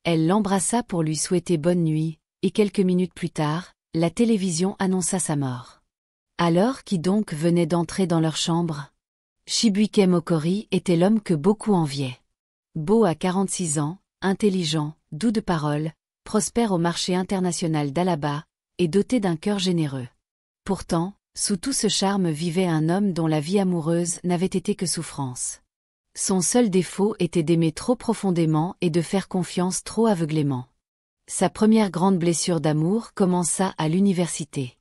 Elle l'embrassa pour lui souhaiter bonne nuit, et quelques minutes plus tard, la télévision annonça sa mort. Alors qui donc venait d'entrer dans leur chambre? Chibuikem Okori était l'homme que beaucoup enviaient. Beau à 46 ans, intelligent, doux de parole, prospère au marché international d'Alaba, et doté d'un cœur généreux. Pourtant, sous tout ce charme vivait un homme dont la vie amoureuse n'avait été que souffrance. Son seul défaut était d'aimer trop profondément et de faire confiance trop aveuglément. Sa première grande blessure d'amour commença à l'université.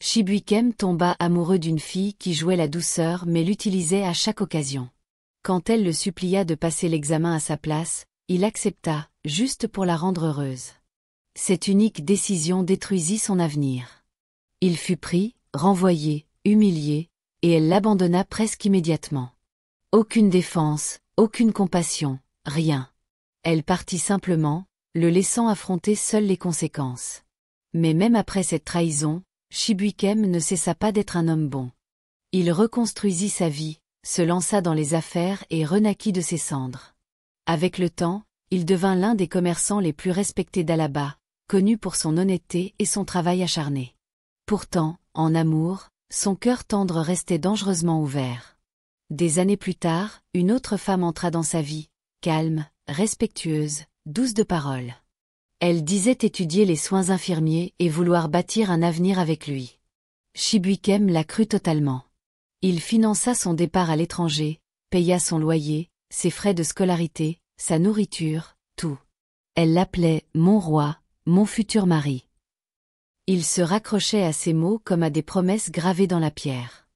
Chibuikem tomba amoureux d'une fille qui jouait la douceur mais l'utilisait à chaque occasion. Quand elle le supplia de passer l'examen à sa place, il accepta, juste pour la rendre heureuse. Cette unique décision détruisit son avenir. Il fut pris, renvoyé, humilié, et elle l'abandonna presque immédiatement. Aucune défense, aucune compassion, rien. Elle partit simplement, le laissant affronter seul les conséquences. Mais même après cette trahison, Chibuikem ne cessa pas d'être un homme bon. Il reconstruisit sa vie, se lança dans les affaires et renaquit de ses cendres. Avec le temps, il devint l'un des commerçants les plus respectés d'Alaba, connu pour son honnêteté et son travail acharné. Pourtant, en amour, son cœur tendre restait dangereusement ouvert. Des années plus tard, une autre femme entra dans sa vie, calme, respectueuse, douce de parole. Elle disait étudier les soins infirmiers et vouloir bâtir un avenir avec lui. Chibuikem la crut totalement. Il finança son départ à l'étranger, paya son loyer, ses frais de scolarité, sa nourriture, tout. Elle l'appelait « mon roi », « mon futur mari ». Il se raccrochait à ces mots comme à des promesses gravées dans la pierre.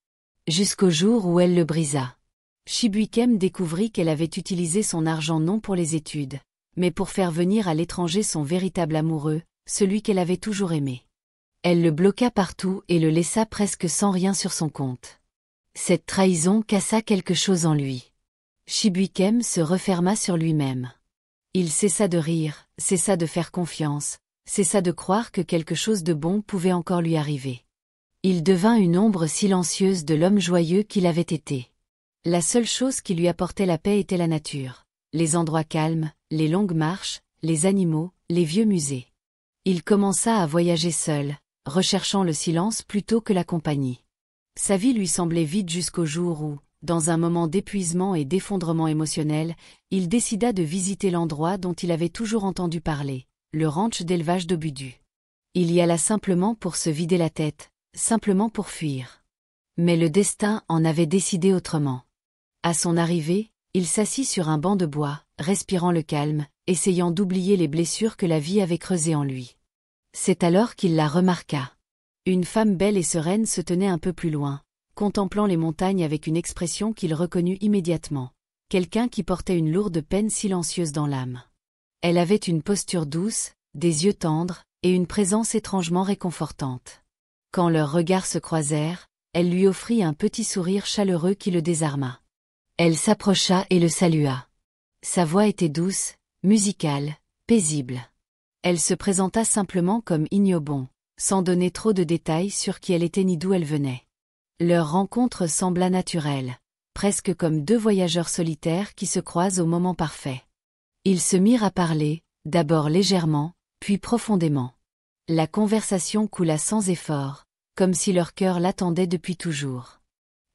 Jusqu'au jour où elle le brisa. Chibuikem découvrit qu'elle avait utilisé son argent non pour les études, mais pour faire venir à l'étranger son véritable amoureux, celui qu'elle avait toujours aimé. Elle le bloqua partout et le laissa presque sans rien sur son compte. Cette trahison cassa quelque chose en lui. Chibuikem se referma sur lui-même. Il cessa de rire, cessa de faire confiance, cessa de croire que quelque chose de bon pouvait encore lui arriver. Il devint une ombre silencieuse de l'homme joyeux qu'il avait été. La seule chose qui lui apportait la paix était la nature, les endroits calmes, les longues marches, les animaux, les vieux musées. Il commença à voyager seul, recherchant le silence plutôt que la compagnie. Sa vie lui semblait vide jusqu'au jour où, dans un moment d'épuisement et d'effondrement émotionnel, il décida de visiter l'endroit dont il avait toujours entendu parler, le ranch d'élevage d'Obudu. Il y alla simplement pour se vider la tête, simplement pour fuir. Mais le destin en avait décidé autrement. À son arrivée, il s'assit sur un banc de bois, respirant le calme, essayant d'oublier les blessures que la vie avait creusées en lui. C'est alors qu'il la remarqua. Une femme belle et sereine se tenait un peu plus loin, contemplant les montagnes avec une expression qu'il reconnut immédiatement. Quelqu'un qui portait une lourde peine silencieuse dans l'âme. Elle avait une posture douce, des yeux tendres, et une présence étrangement réconfortante. Quand leurs regards se croisèrent, elle lui offrit un petit sourire chaleureux qui le désarma. Elle s'approcha et le salua. Sa voix était douce, musicale, paisible. Elle se présenta simplement comme Ignobon, sans donner trop de détails sur qui elle était ni d'où elle venait. Leur rencontre sembla naturelle, presque comme deux voyageurs solitaires qui se croisent au moment parfait. Ils se mirent à parler, d'abord légèrement, puis profondément. La conversation coula sans effort, comme si leur cœur l'attendait depuis toujours.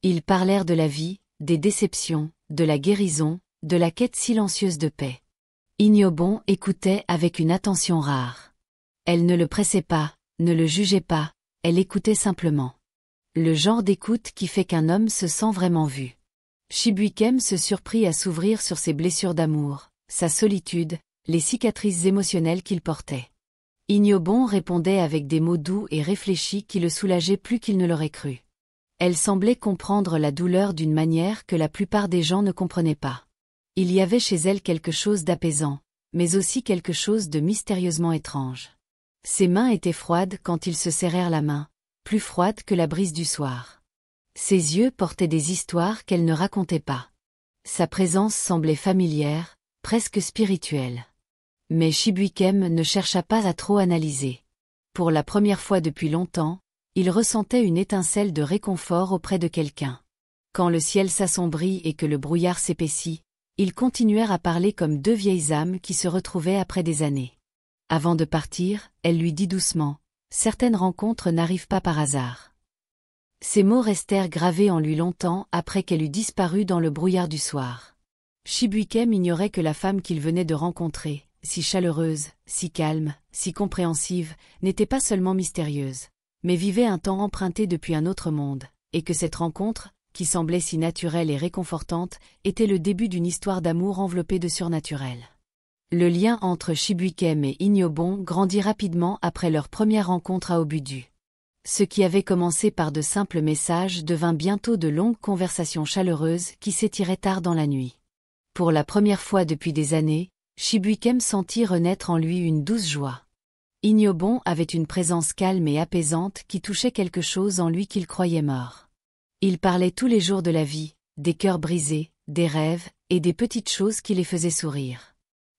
Ils parlèrent de la vie, des déceptions, de la guérison, de la quête silencieuse de paix. Ignobon écoutait avec une attention rare. Elle ne le pressait pas, ne le jugeait pas, elle écoutait simplement. Le genre d'écoute qui fait qu'un homme se sent vraiment vu. Chibuikem se surprit à s'ouvrir sur ses blessures d'amour, sa solitude, les cicatrices émotionnelles qu'il portait. Ignobon répondait avec des mots doux et réfléchis qui le soulageaient plus qu'il ne l'aurait cru. Elle semblait comprendre la douleur d'une manière que la plupart des gens ne comprenaient pas. Il y avait chez elle quelque chose d'apaisant, mais aussi quelque chose de mystérieusement étrange. Ses mains étaient froides quand ils se serrèrent la main, plus froides que la brise du soir. Ses yeux portaient des histoires qu'elle ne racontait pas. Sa présence semblait familière, presque spirituelle. Mais Chibuikem ne chercha pas à trop analyser. Pour la première fois depuis longtemps, il ressentait une étincelle de réconfort auprès de quelqu'un. Quand le ciel s'assombrit et que le brouillard s'épaissit, Ils continuèrent à parler comme deux vieilles âmes qui se retrouvaient après des années. Avant de partir, elle lui dit doucement, « Certaines rencontres n'arrivent pas par hasard. » Ces mots restèrent gravés en lui longtemps après qu'elle eut disparu dans le brouillard du soir. Shibuikem ignorait que la femme qu'il venait de rencontrer, si chaleureuse, si calme, si compréhensive, n'était pas seulement mystérieuse, mais vivait un temps emprunté depuis un autre monde, et que cette rencontre, qui semblait si naturelle et réconfortante, était le début d'une histoire d'amour enveloppée de surnaturel. Le lien entre Shibuikem et Inyobon grandit rapidement après leur première rencontre à Obudu. Ce qui avait commencé par de simples messages devint bientôt de longues conversations chaleureuses qui s'étiraient tard dans la nuit. Pour la première fois depuis des années, Shibuikem sentit renaître en lui une douce joie. Inyobon avait une présence calme et apaisante qui touchait quelque chose en lui qu'il croyait mort. Il parlait tous les jours de la vie, des cœurs brisés, des rêves, et des petites choses qui les faisaient sourire.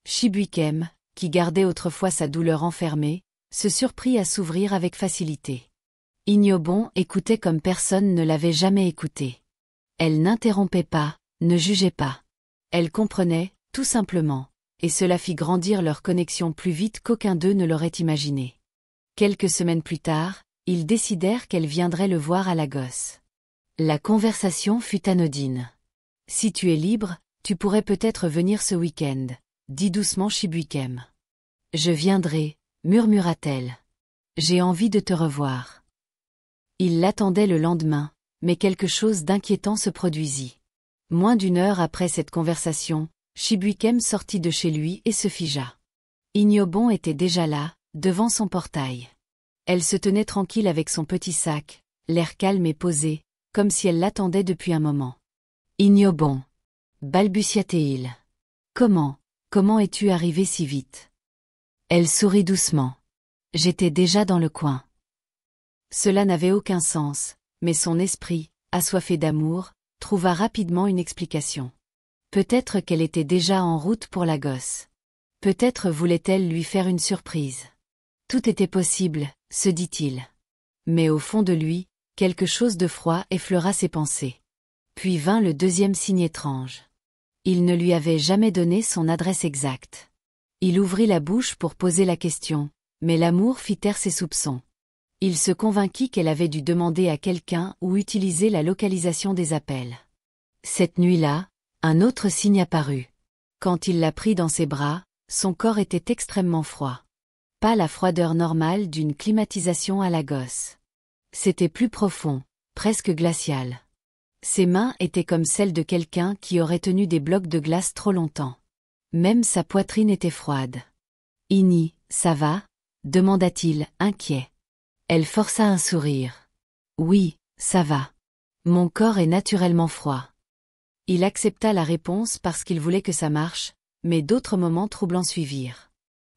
Shibuikem, qui gardait autrefois sa douleur enfermée, se surprit à s'ouvrir avec facilité. Inyobon écoutait comme personne ne l'avait jamais écouté. Elle n'interrompait pas, ne jugeait pas. Elle comprenait, tout simplement, et cela fit grandir leur connexion plus vite qu'aucun d'eux ne l'aurait imaginé. Quelques semaines plus tard, ils décidèrent qu'elle viendrait le voir à Lagos. La conversation fut anodine. « Si tu es libre, tu pourrais peut-être venir ce week-end, » dit doucement Shibuikem. « Je viendrai, » murmura-t-elle. « J'ai envie de te revoir. » Il l'attendait le lendemain, mais quelque chose d'inquiétant se produisit. Moins d'une heure après cette conversation, Shibuikem sortit de chez lui et se figea. Inyobon était déjà là, devant son portail. Elle se tenait tranquille avec son petit sac, l'air calme et posé, comme si elle l'attendait depuis un moment. « Inyobon » balbutia-t-il. « Comment es-tu arrivé si vite ?» Elle sourit doucement. « J'étais déjà dans le coin. » Cela n'avait aucun sens, mais son esprit, assoiffé d'amour, trouva rapidement une explication. Peut-être qu'elle était déjà en route pour Lagos. Peut-être voulait-elle lui faire une surprise. Tout était possible, se dit-il. Mais au fond de lui, quelque chose de froid effleura ses pensées. Puis vint le deuxième signe étrange. Il ne lui avait jamais donné son adresse exacte. Il ouvrit la bouche pour poser la question, mais l'amour fit taire ses soupçons. Il se convainquit qu'elle avait dû demander à quelqu'un ou utiliser la localisation des appels. Cette nuit-là, un autre signe apparut. Quand il la prit dans ses bras, son corps était extrêmement froid. Pas la froideur normale d'une climatisation à Lagos. C'était plus profond, presque glacial. Ses mains étaient comme celles de quelqu'un qui aurait tenu des blocs de glace trop longtemps. Même sa poitrine était froide. « Ini, ça va ?» demanda-t-il, inquiet. Elle força un sourire. « Oui, ça va. Mon corps est naturellement froid. » Il accepta la réponse parce qu'il voulait que ça marche, mais d'autres moments troublants suivirent.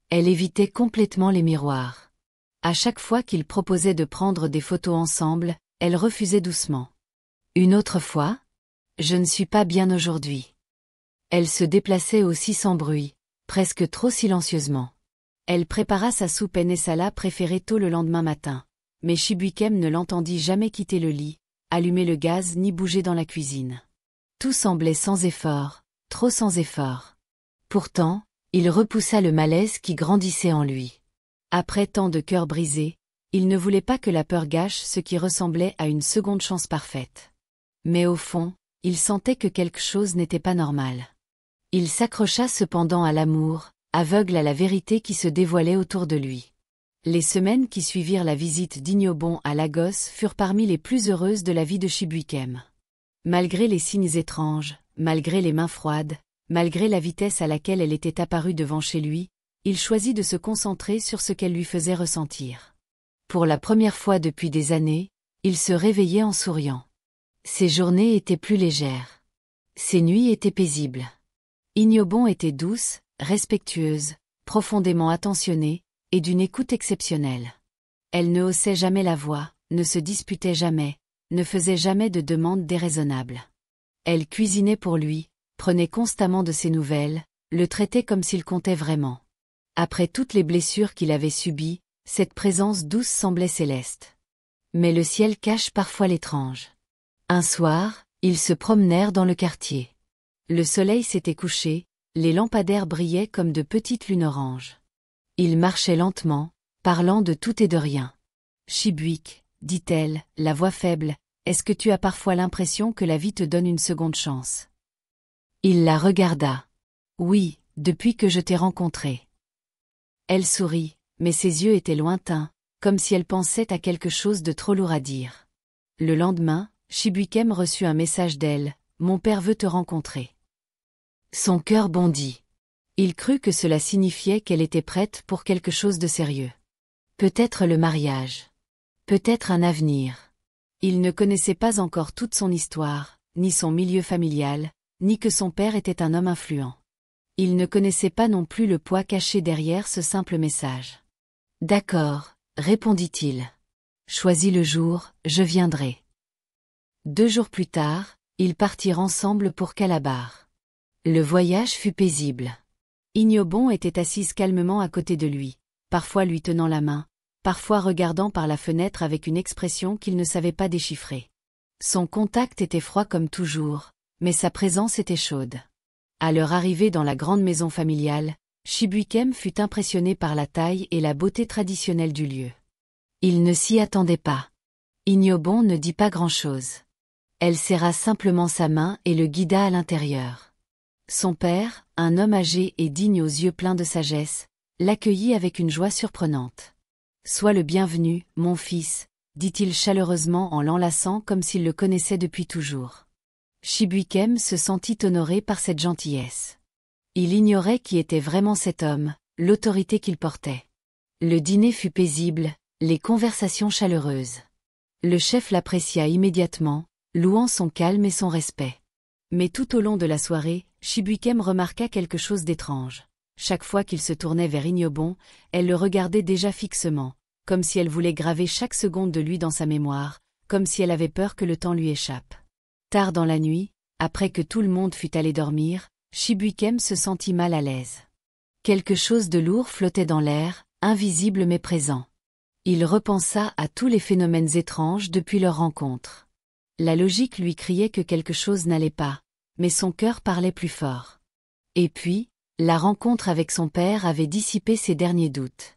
Elle évitait complètement les miroirs. À chaque fois qu'il proposait de prendre des photos ensemble, elle refusait doucement. Une autre fois ? Je ne suis pas bien aujourd'hui. Elle se déplaçait aussi sans bruit, presque trop silencieusement. Elle prépara sa soupe ensala préférée tôt le lendemain matin, mais Shibuikem ne l'entendit jamais quitter le lit, allumer le gaz ni bouger dans la cuisine. Tout semblait sans effort, trop sans effort. Pourtant, il repoussa le malaise qui grandissait en lui. Après tant de cœurs brisés, il ne voulait pas que la peur gâche ce qui ressemblait à une seconde chance parfaite. Mais au fond, il sentait que quelque chose n'était pas normal. Il s'accrocha cependant à l'amour, aveugle à la vérité qui se dévoilait autour de lui. Les semaines qui suivirent la visite d'Inyobon à Lagos furent parmi les plus heureuses de la vie de Shibuikem. Malgré les signes étranges, malgré les mains froides, malgré la vitesse à laquelle elle était apparue devant chez lui, il choisit de se concentrer sur ce qu'elle lui faisait ressentir. Pour la première fois depuis des années, il se réveillait en souriant. Ses journées étaient plus légères. Ses nuits étaient paisibles. Inyobon était douce, respectueuse, profondément attentionnée, et d'une écoute exceptionnelle. Elle ne haussait jamais la voix, ne se disputait jamais, ne faisait jamais de demandes déraisonnables. Elle cuisinait pour lui, prenait constamment de ses nouvelles, le traitait comme s'il comptait vraiment. Après toutes les blessures qu'il avait subies, cette présence douce semblait céleste. Mais le ciel cache parfois l'étrange. Un soir, ils se promenèrent dans le quartier. Le soleil s'était couché, les lampadaires brillaient comme de petites lunes oranges. Ils marchaient lentement, parlant de tout et de rien. « Chibuik, dit-elle, la voix faible, est-ce que tu as parfois l'impression que la vie te donne une seconde chance ?» Il la regarda. « Oui, depuis que je t'ai rencontré. » Elle sourit, mais ses yeux étaient lointains, comme si elle pensait à quelque chose de trop lourd à dire. Le lendemain, Chibuikem reçut un message d'elle, « Mon père veut te rencontrer. » Son cœur bondit. Il crut que cela signifiait qu'elle était prête pour quelque chose de sérieux. Peut-être le mariage. Peut-être un avenir. Il ne connaissait pas encore toute son histoire, ni son milieu familial, ni que son père était un homme influent. Il ne connaissait pas non plus le poids caché derrière ce simple message. « D'accord, répondit-il. Choisis le jour, je viendrai. » 2 jours plus tard, ils partirent ensemble pour Calabar. Le voyage fut paisible. Ignobon était assise calmement à côté de lui, parfois lui tenant la main, parfois regardant par la fenêtre avec une expression qu'il ne savait pas déchiffrer. Son contact était froid comme toujours, mais sa présence était chaude. À leur arrivée dans la grande maison familiale, Chibuikem fut impressionné par la taille et la beauté traditionnelle du lieu. Il ne s'y attendait pas. Ignobon ne dit pas grand-chose. Elle serra simplement sa main et le guida à l'intérieur. Son père, un homme âgé et digne aux yeux pleins de sagesse, l'accueillit avec une joie surprenante. « Sois le bienvenu, mon fils », dit-il chaleureusement en l'enlaçant comme s'il le connaissait depuis toujours. Chibuikem se sentit honoré par cette gentillesse. Il ignorait qui était vraiment cet homme, l'autorité qu'il portait. Le dîner fut paisible, les conversations chaleureuses. Le chef l'apprécia immédiatement, louant son calme et son respect. Mais tout au long de la soirée, Chibuikem remarqua quelque chose d'étrange. Chaque fois qu'il se tournait vers Ignobon, elle le regardait déjà fixement, comme si elle voulait graver chaque seconde de lui dans sa mémoire, comme si elle avait peur que le temps lui échappe. Tard dans la nuit, après que tout le monde fut allé dormir, Chibuikem se sentit mal à l'aise. Quelque chose de lourd flottait dans l'air, invisible mais présent. Il repensa à tous les phénomènes étranges depuis leur rencontre. La logique lui criait que quelque chose n'allait pas, mais son cœur parlait plus fort. Et puis, la rencontre avec son père avait dissipé ses derniers doutes.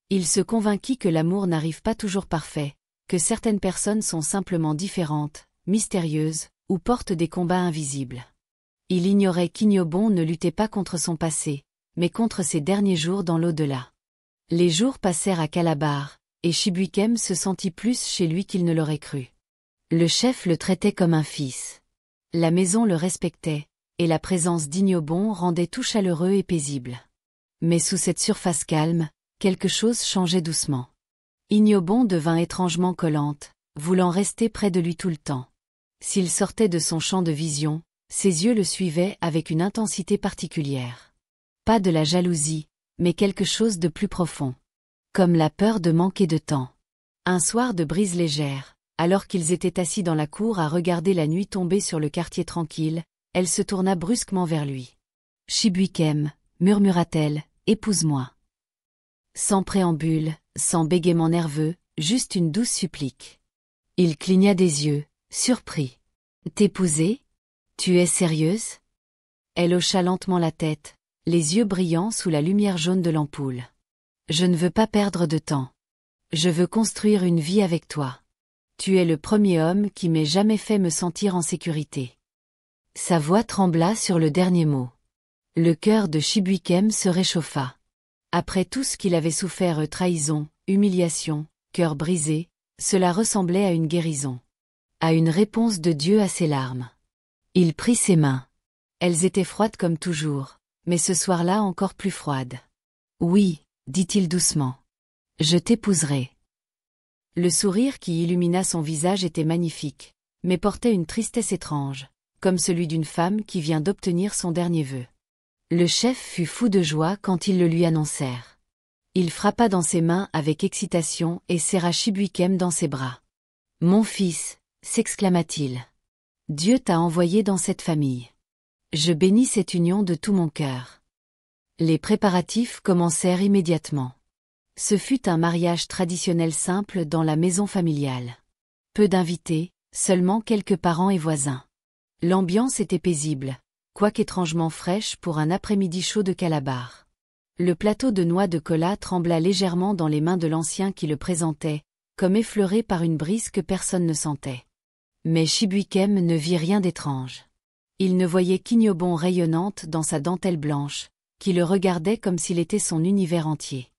Il se convainquit que l'amour n'arrive pas toujours parfait, que certaines personnes sont simplement différentes, mystérieuses, ou portent des combats invisibles. Il ignorait qu'Ignobon ne luttait pas contre son passé, mais contre ses derniers jours dans l'au-delà. Les jours passèrent à Calabar, et Chibuikem se sentit plus chez lui qu'il ne l'aurait cru. Le chef le traitait comme un fils. La maison le respectait, et la présence d'Ignobon rendait tout chaleureux et paisible. Mais sous cette surface calme, quelque chose changeait doucement. Ignobon devint étrangement collante, voulant rester près de lui tout le temps. S'il sortait de son champ de vision, ses yeux le suivaient avec une intensité particulière. Pas de la jalousie, mais quelque chose de plus profond. Comme la peur de manquer de temps. Un soir de brise légère, alors qu'ils étaient assis dans la cour à regarder la nuit tomber sur le quartier tranquille, elle se tourna brusquement vers lui. « Chibuikem, murmura-t-elle, épouse-moi. » Sans préambule, sans bégaiement nerveux, juste une douce supplique. Il cligna des yeux, surpris. « T'épouser ? Tu es sérieuse ?» Elle hocha lentement la tête, les yeux brillants sous la lumière jaune de l'ampoule. « Je ne veux pas perdre de temps. Je veux construire une vie avec toi. Tu es le premier homme qui m'ait jamais fait me sentir en sécurité. » Sa voix trembla sur le dernier mot. Le cœur de Chibuikem se réchauffa. Après tout ce qu'il avait souffert, trahison, humiliation, cœur brisé, cela ressemblait à une guérison. À une réponse de Dieu à ses larmes. Il prit ses mains. Elles étaient froides comme toujours, mais ce soir-là encore plus froides. « Oui, » dit-il doucement. « Je t'épouserai. » Le sourire qui illumina son visage était magnifique, mais portait une tristesse étrange, comme celui d'une femme qui vient d'obtenir son dernier vœu. Le chef fut fou de joie quand ils le lui annoncèrent. Il frappa dans ses mains avec excitation et serra Chibuikem dans ses bras. « Mon fils !» s'exclama-t-il. « Dieu t'a envoyé dans cette famille. Je bénis cette union de tout mon cœur. » Les préparatifs commencèrent immédiatement. Ce fut un mariage traditionnel simple dans la maison familiale. Peu d'invités, seulement quelques parents et voisins. L'ambiance était paisible, quoique étrangement fraîche pour un après-midi chaud de Calabar. Le plateau de noix de cola trembla légèrement dans les mains de l'ancien qui le présentait, comme effleuré par une brise que personne ne sentait. Mais Chibuikem ne vit rien d'étrange. Il ne voyait qu'Ignobon rayonnante dans sa dentelle blanche, qui le regardait comme s'il était son univers entier.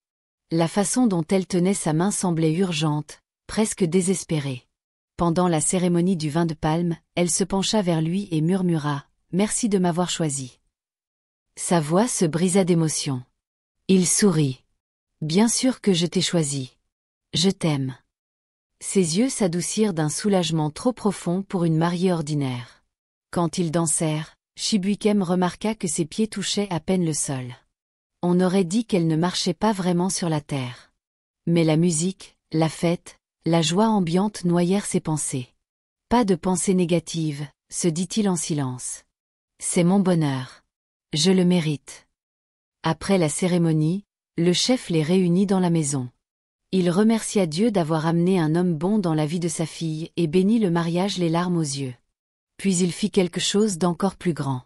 La façon dont elle tenait sa main semblait urgente, presque désespérée. Pendant la cérémonie du vin de palme, elle se pencha vers lui et murmura « Merci de m'avoir choisi ». Sa voix se brisa d'émotion. Il sourit. « Bien sûr que je t'ai choisi. Je t'aime. » Ses yeux s'adoucirent d'un soulagement trop profond pour une mariée ordinaire. Quand ils dansèrent, Chibuikem remarqua que ses pieds touchaient à peine le sol. On aurait dit qu'elle ne marchait pas vraiment sur la terre. Mais la musique, la fête, la joie ambiante noyèrent ses pensées. Pas de pensée négative, se dit-il en silence. C'est mon bonheur. Je le mérite. Après la cérémonie, le chef les réunit dans la maison. Il remercia Dieu d'avoir amené un homme bon dans la vie de sa fille et bénit le mariage les larmes aux yeux. Puis il fit quelque chose d'encore plus grand.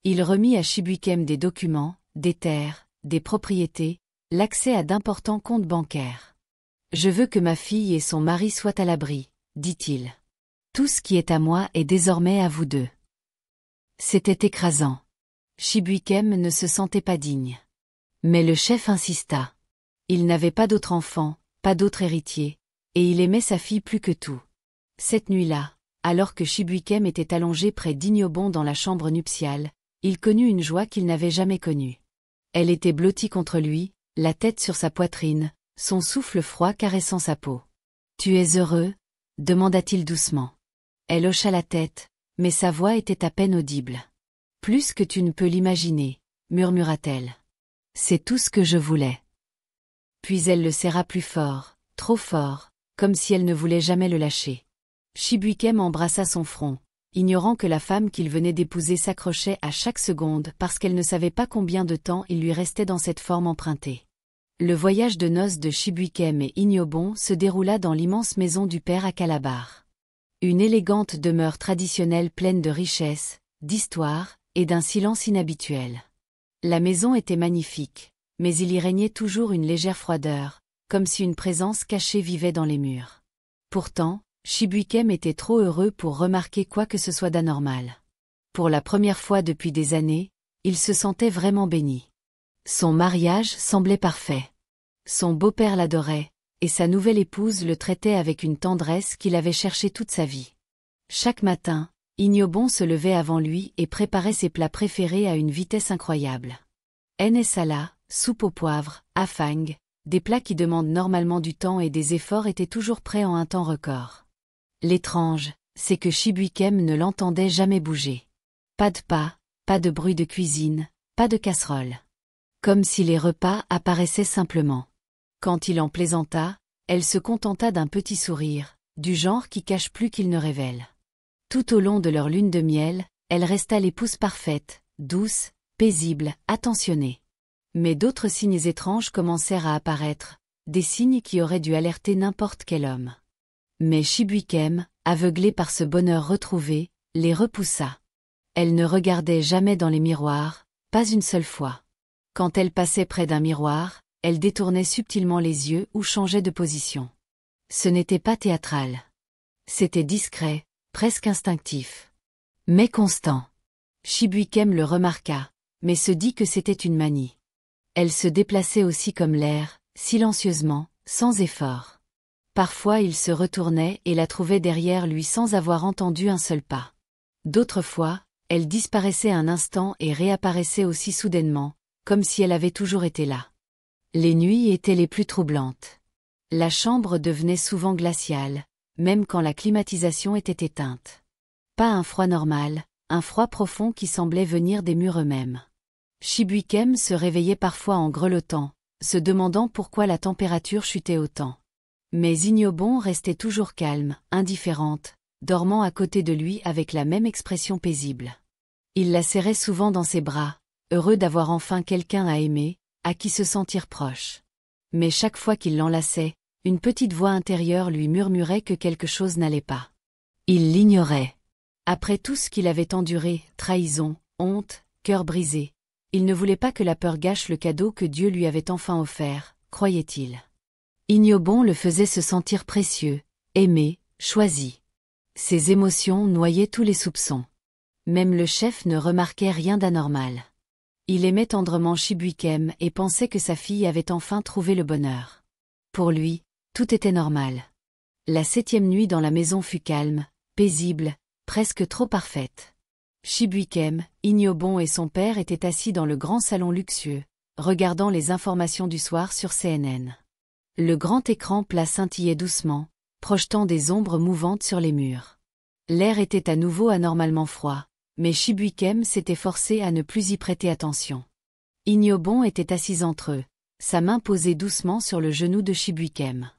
Il remit à Chibuikem des documents, des terres, des propriétés, l'accès à d'importants comptes bancaires. « Je veux que ma fille et son mari soient à l'abri, » dit-il. « Tout ce qui est à moi est désormais à vous deux. » C'était écrasant. Chibuikem ne se sentait pas digne. Mais le chef insista. Il n'avait pas d'autre enfant, pas d'autre héritier, et il aimait sa fille plus que tout. Cette nuit-là, alors que Chibuikem était allongé près d'Ignobon dans la chambre nuptiale, il connut une joie qu'il n'avait jamais connue. Elle était blottie contre lui, la tête sur sa poitrine, son souffle froid caressant sa peau. « Tu es heureux ?» demanda-t-il doucement. Elle hocha la tête, mais sa voix était à peine audible. « Plus que tu ne peux l'imaginer, » murmura-t-elle. « C'est tout ce que je voulais. » Puis elle le serra plus fort, trop fort, comme si elle ne voulait jamais le lâcher. Chibuikem embrassa son front, ignorant que la femme qu'il venait d'épouser s'accrochait à chaque seconde parce qu'elle ne savait pas combien de temps il lui restait dans cette forme empruntée. Le voyage de noces de Chibuikem et Ignobon se déroula dans l'immense maison du père à Calabar. Une élégante demeure traditionnelle pleine de richesse, d'histoire et d'un silence inhabituel. La maison était magnifique, mais il y régnait toujours une légère froideur, comme si une présence cachée vivait dans les murs. Pourtant, Chibuikem était trop heureux pour remarquer quoi que ce soit d'anormal. Pour la première fois depuis des années, il se sentait vraiment béni. Son mariage semblait parfait. Son beau-père l'adorait, et sa nouvelle épouse le traitait avec une tendresse qu'il avait cherchée toute sa vie. Chaque matin, Ignobon se levait avant lui et préparait ses plats préférés à une vitesse incroyable. Ensala, soupe au poivre, afang, des plats qui demandent normalement du temps et des efforts étaient toujours prêts en un temps record. L'étrange, c'est que Chibuikem ne l'entendait jamais bouger. Pas de pas, pas de bruit de cuisine, pas de casserole. Comme si les repas apparaissaient simplement. Quand il en plaisanta, elle se contenta d'un petit sourire, du genre qui cache plus qu'il ne révèle. Tout au long de leur lune de miel, elle resta l'épouse parfaite, douce, paisible, attentionnée. Mais d'autres signes étranges commencèrent à apparaître, des signes qui auraient dû alerter n'importe quel homme. Mais Chibuikem, aveuglé par ce bonheur retrouvé, les repoussa. Elle ne regardait jamais dans les miroirs, pas une seule fois. Quand elle passait près d'un miroir, elle détournait subtilement les yeux ou changeait de position. Ce n'était pas théâtral. C'était discret, presque instinctif. Mais constant. Chibuikem le remarqua, mais se dit que c'était une manie. Elle se déplaçait aussi comme l'air, silencieusement, sans effort. Parfois il se retournait et la trouvait derrière lui sans avoir entendu un seul pas. D'autres fois, elle disparaissait un instant et réapparaissait aussi soudainement, comme si elle avait toujours été là. Les nuits étaient les plus troublantes. La chambre devenait souvent glaciale, même quand la climatisation était éteinte. Pas un froid normal, un froid profond qui semblait venir des murs eux-mêmes. Chibuikem se réveillait parfois en grelottant, se demandant pourquoi la température chutait autant. Mais Ignobon restait toujours calme, indifférente, dormant à côté de lui avec la même expression paisible. Il la serrait souvent dans ses bras, heureux d'avoir enfin quelqu'un à aimer, à qui se sentir proche. Mais chaque fois qu'il l'enlaçait, une petite voix intérieure lui murmurait que quelque chose n'allait pas. Il l'ignorait. Après tout ce qu'il avait enduré, trahison, honte, cœur brisé. Il ne voulait pas que la peur gâche le cadeau que Dieu lui avait enfin offert, croyait-il. Ignobon le faisait se sentir précieux, aimé, choisi. Ses émotions noyaient tous les soupçons. Même le chef ne remarquait rien d'anormal. Il aimait tendrement Chibuikem et pensait que sa fille avait enfin trouvé le bonheur. Pour lui, tout était normal. La 7e nuit dans la maison fut calme, paisible, presque trop parfaite. Chibuikem, Ignobon et son père étaient assis dans le grand salon luxueux, regardant les informations du soir sur CNN. Le grand écran plat scintillait doucement, projetant des ombres mouvantes sur les murs. L'air était à nouveau anormalement froid, mais Chibuikem s'était forcé à ne plus y prêter attention. Ignobon était assis entre eux, sa main posée doucement sur le genou de Chibuikem.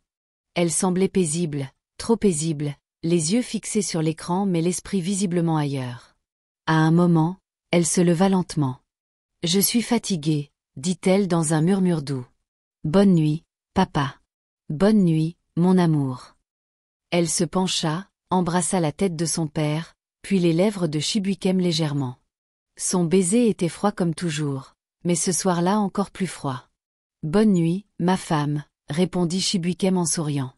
Elle semblait paisible, trop paisible, les yeux fixés sur l'écran mais l'esprit visiblement ailleurs. À un moment, elle se leva lentement. « Je suis fatiguée », dit-elle dans un murmure doux. « Bonne nuit, papa. Bonne nuit, mon amour. » Elle se pencha, embrassa la tête de son père, puis les lèvres de Chibuikem légèrement. Son baiser était froid comme toujours, mais ce soir-là encore plus froid. « Bonne nuit, ma femme », répondit Chibuikem en souriant.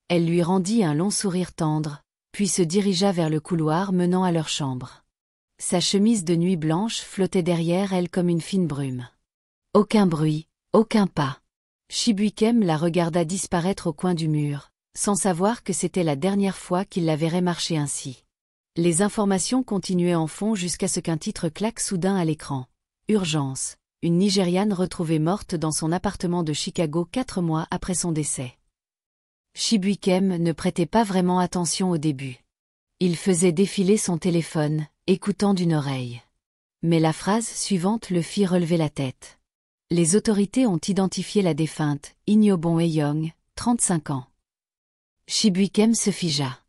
Elle lui rendit un long sourire tendre, puis se dirigea vers le couloir menant à leur chambre. Sa chemise de nuit blanche flottait derrière elle comme une fine brume. Aucun bruit, aucun pas. Chibuikem la regarda disparaître au coin du mur, sans savoir que c'était la dernière fois qu'il la verrait marcher ainsi. Les informations continuaient en fond jusqu'à ce qu'un titre claque soudain à l'écran. Urgence. Une Nigériane retrouvée morte dans son appartement de Chicago 4 mois après son décès. Chibuikem ne prêtait pas vraiment attention au début. Il faisait défiler son téléphone, écoutant d'une oreille. Mais la phrase suivante le fit relever la tête. Les autorités ont identifié la défunte, Ignobon Eyong, 35 ans. Chibuikem se figea.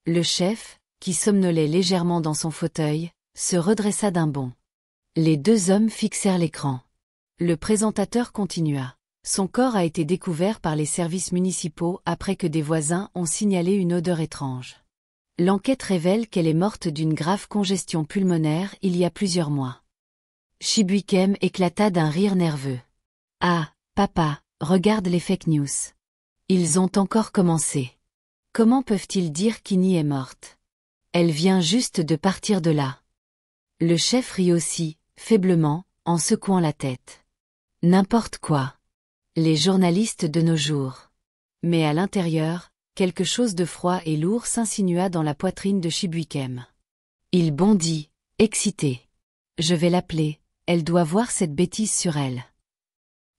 Le chef, qui somnolait légèrement dans son fauteuil, se redressa d'un bond. Les deux hommes fixèrent l'écran. Le présentateur continua. Son corps a été découvert par les services municipaux après que des voisins ont signalé une odeur étrange. L'enquête révèle qu'elle est morte d'une grave congestion pulmonaire il y a plusieurs mois. Chibuikem éclata d'un rire nerveux. « Ah, papa, regarde les fake news. Ils ont encore commencé. Comment peuvent-ils dire qu'Ini est morte? Elle vient juste de partir de là. » Le chef rit aussi, faiblement, en secouant la tête. N'importe quoi. Les journalistes de nos jours. Mais à l'intérieur, quelque chose de froid et lourd s'insinua dans la poitrine de Chibuikem. Il bondit, excité. Je vais l'appeler, elle doit voir cette bêtise sur elle.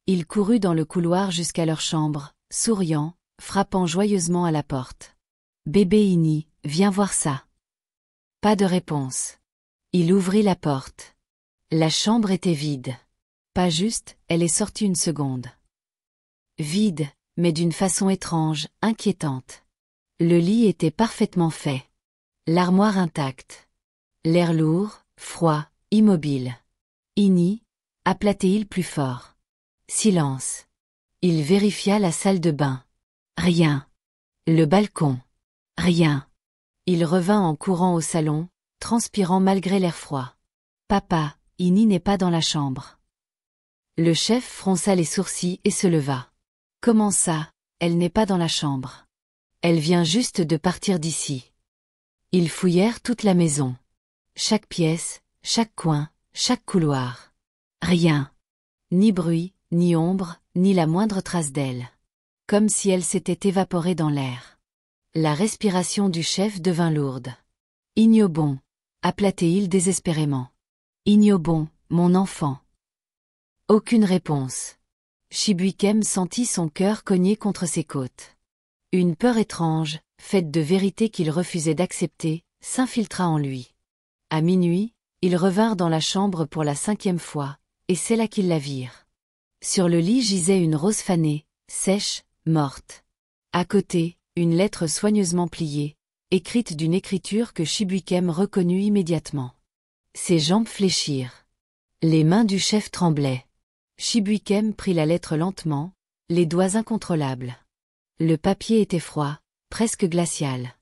Il courut dans le couloir jusqu'à leur chambre, souriant, frappant joyeusement à la porte. Bébé Ini, viens voir ça. Pas de réponse. Il ouvrit la porte. La chambre était vide. Pas juste, elle est sortie une seconde. Vide, mais d'une façon étrange, inquiétante. Le lit était parfaitement fait. L'armoire intacte. L'air lourd, froid, immobile. Ini, appela-t-il plus fort. Silence. Il vérifia la salle de bain. Rien. Le balcon. Rien. Il revint en courant au salon, transpirant malgré l'air froid. Papa, Ini n'est pas dans la chambre. Le chef fronça les sourcils et se leva. Comment ça, elle n'est pas dans la chambre? Elle vient juste de partir d'ici. Ils fouillèrent toute la maison. Chaque pièce, chaque coin, chaque couloir. Rien. Ni bruit, ni ombre, ni la moindre trace d'elle. Comme si elle s'était évaporée dans l'air. La respiration du chef devint lourde. Ignobon, appela-t-il désespérément. Ignobon, mon enfant. Aucune réponse. Chibuikem sentit son cœur cogner contre ses côtes. Une peur étrange, faite de vérités qu'il refusait d'accepter, s'infiltra en lui. À minuit, ils revinrent dans la chambre pour la 5e fois, et c'est là qu'ils la virent. Sur le lit gisait une rose fanée, sèche, morte. À côté, une lettre soigneusement pliée, écrite d'une écriture que Chibuikem reconnut immédiatement. Ses jambes fléchirent. Les mains du chef tremblaient. Chibuikem prit la lettre lentement, les doigts incontrôlables. Le papier était froid, presque glacial.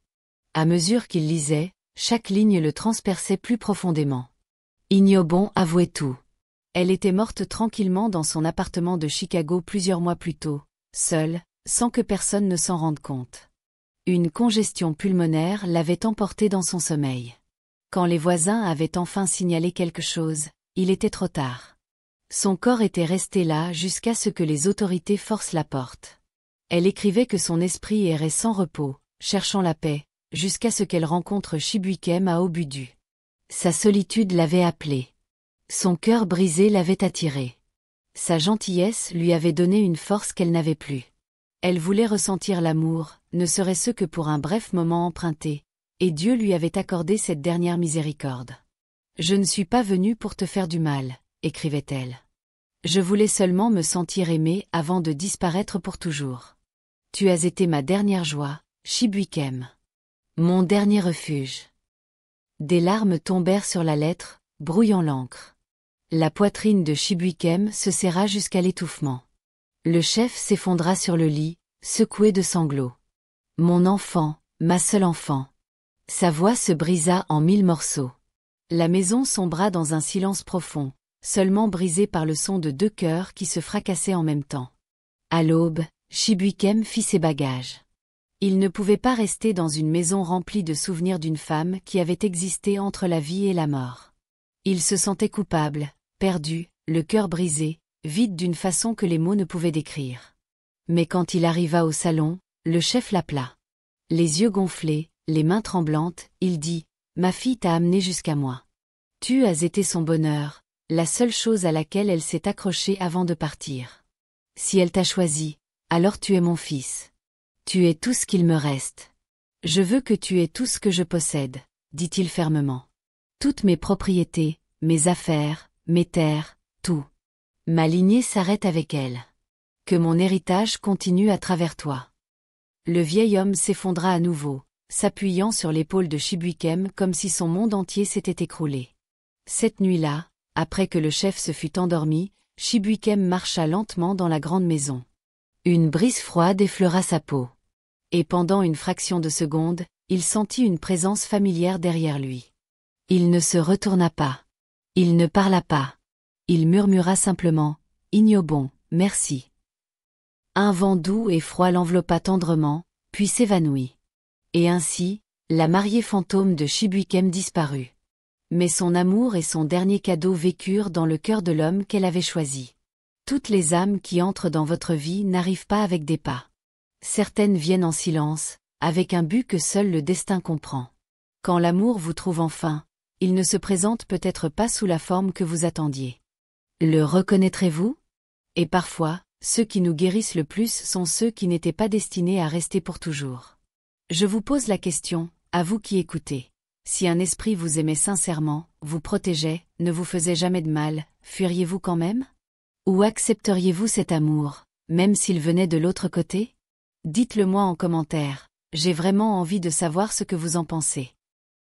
À mesure qu'il lisait, chaque ligne le transperçait plus profondément. Ignobon avouait tout. Elle était morte tranquillement dans son appartement de Chicago plusieurs mois plus tôt, seule, sans que personne ne s'en rende compte. Une congestion pulmonaire l'avait emportée dans son sommeil. Quand les voisins avaient enfin signalé quelque chose, il était trop tard. Son corps était resté là jusqu'à ce que les autorités forcent la porte. Elle écrivait que son esprit errait sans repos, cherchant la paix, jusqu'à ce qu'elle rencontre Chibuikem à Obudu. Sa solitude l'avait appelée. Son cœur brisé l'avait attirée. Sa gentillesse lui avait donné une force qu'elle n'avait plus. Elle voulait ressentir l'amour, ne serait-ce que pour un bref moment emprunté, et Dieu lui avait accordé cette dernière miséricorde. « Je ne suis pas venue pour te faire du mal », écrivait-elle. « Je voulais seulement me sentir aimée avant de disparaître pour toujours. Tu as été ma dernière joie, Chibuikem. Mon dernier refuge. » Des larmes tombèrent sur la lettre, brouillant l'encre. La poitrine de Chibuikem se serra jusqu'à l'étouffement. Le chef s'effondra sur le lit, secoué de sanglots. « Mon enfant, ma seule enfant. » Sa voix se brisa en 1000 morceaux. La maison sombra dans un silence profond, seulement brisé par le son de 2 cœurs qui se fracassaient en même temps. À l'aube, Chibuikem fit ses bagages. Il ne pouvait pas rester dans une maison remplie de souvenirs d'une femme qui avait existé entre la vie et la mort. Il se sentait coupable, perdu, le cœur brisé, vide d'une façon que les mots ne pouvaient décrire. Mais quand il arriva au salon, le chef l'appela. Les yeux gonflés, les mains tremblantes, il dit « Ma fille t'a amené jusqu'à moi. Tu as été son bonheur, la seule chose à laquelle elle s'est accrochée avant de partir. Si elle t'a choisi, alors tu es mon fils. Tu es tout ce qu'il me reste. Je veux que tu aies tout ce que je possède, dit-il fermement. Toutes mes propriétés, mes affaires, mes terres, tout. Ma lignée s'arrête avec elle. Que mon héritage continue à travers toi. » Le vieil homme s'effondra à nouveau, s'appuyant sur l'épaule de Chibuikem comme si son monde entier s'était écroulé. Cette nuit-là, après que le chef se fut endormi, Chibuikem marcha lentement dans la grande maison. Une brise froide effleura sa peau. Et pendant une fraction de seconde, il sentit une présence familière derrière lui. Il ne se retourna pas. Il ne parla pas. Il murmura simplement « Ignobon, merci ». Un vent doux et froid l'enveloppa tendrement, puis s'évanouit. Et ainsi, la mariée fantôme de Chibuikem disparut. Mais son amour et son dernier cadeau vécurent dans le cœur de l'homme qu'elle avait choisi. Toutes les âmes qui entrent dans votre vie n'arrivent pas avec des pas. Certaines viennent en silence, avec un but que seul le destin comprend. Quand l'amour vous trouve enfin, il ne se présente peut-être pas sous la forme que vous attendiez. Le reconnaîtrez-vous? Et parfois, ceux qui nous guérissent le plus sont ceux qui n'étaient pas destinés à rester pour toujours. Je vous pose la question, à vous qui écoutez. Si un esprit vous aimait sincèrement, vous protégeait, ne vous faisait jamais de mal, fuiriez-vous quand même? Ou accepteriez-vous cet amour, même s'il venait de l'autre côté? Dites-le moi en commentaire, j'ai vraiment envie de savoir ce que vous en pensez.